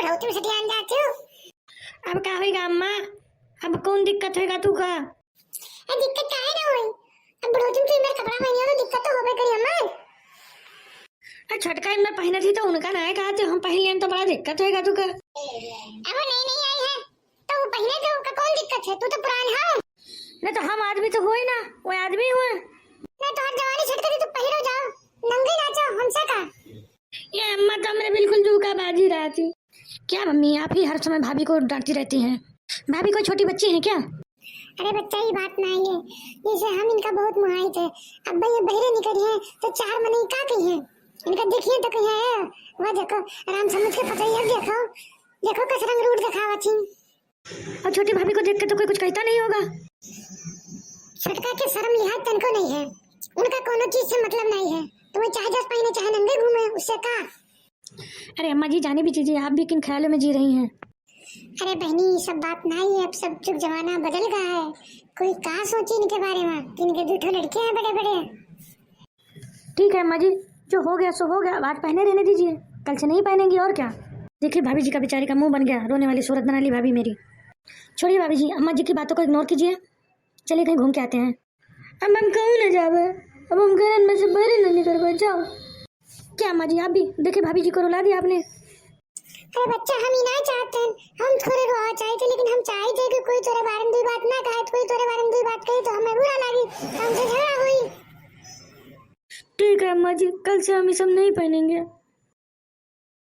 बढ़ोतरी में सटियान जाते हो। अब का होएगा अम्मा, अब कौन दिक्कत होएगा तू का? दिक्कत काहे ना होई, अब बढ़ोतरी में मेरा कपड़ा पहनियो तो दिक्कत तो होबे करी अम्मा। छोटका में पहने थी तो उनका ना कहा थे हम पहन लें तो बड़ा दिक्कत होएगा तू का। अब वो नहीं आई है तो वो पहने तो का कौन दिक्कत है, तू तो पुरान है। नहीं तो हम आदमी तो होए ना, वो आदमी हुए नहीं तो हर जवानी छट कर तू पहनो जाओ नंगे नाचो हमसे का। ये अम्मा तो हमरे बिल्कुल जूका बाजी रही थी। क्या मम्मी आप ही हर समय भाभी को डांटती रहती हैं? भाभी कोई छोटी बच्ची है क्या? अरे बच्चा ही बात ना है, जैसे हम इनका बहुत मुहाई थे, अब भाई ये बहरे निकली है तो चार मने का कही है, इनका देखिए तो कहीं है वह देखो आराम समझ के पता ही है। देखो देखो किस रंग रूट दिखावा थी। और छोटी भाभी को देख के तो कोई कुछ कहता नहीं होगा? छटका के शर्म लिहाज तनको नहीं है, उनका कोनो चीज से मतलब नहीं है, तो वो चाहे जस पहने चाहे नंगे घूमे उससे का। अरे अम्मा जी जाने भी दीजिए, आप भी किन ख्यालों में जी रही हैं? अरे बहनी सब बात नहीं है, अब सब जुग जमाना बदल गया है, कोई का सोची इनके बारे में, इनके दूठो लड़के हैं बड़े बड़े। ठीक है अम्मा जी, जो हो गया सो हो गया, आज पहने रहने दीजिए, कल से नहीं पहनेंगी और क्या। देखिए भाभी जी का बेचारी का मुंह बन गया, रोने वाली सूरत बना ली भाभी मेरी। छोड़िए भाभी जी, अम्मा जी की बातों को इग्नोर कीजिए, चलिए कहीं घूम के आते हैं। अब हम कहूँ ना जावे, अब हम घर में से बाहर नहीं निकल पाए, जाओ। क्या अम्मा जी आप भी देखिए, भाभी जी को रुला दिया आपने। अरे बच्चा हम ही ना चाहते हैं, हम थोड़े रोआ चाहते, लेकिन हम चाहते कि कोई तोरे बारे में कोई बात ना कहे, कोई तोरे बारे में कोई बात कहे तो हमें बुरा लगी, हमसे झगड़ा हुई। ठीक है अम्मा जी, कल से हम ये सब नहीं पहनेंगे।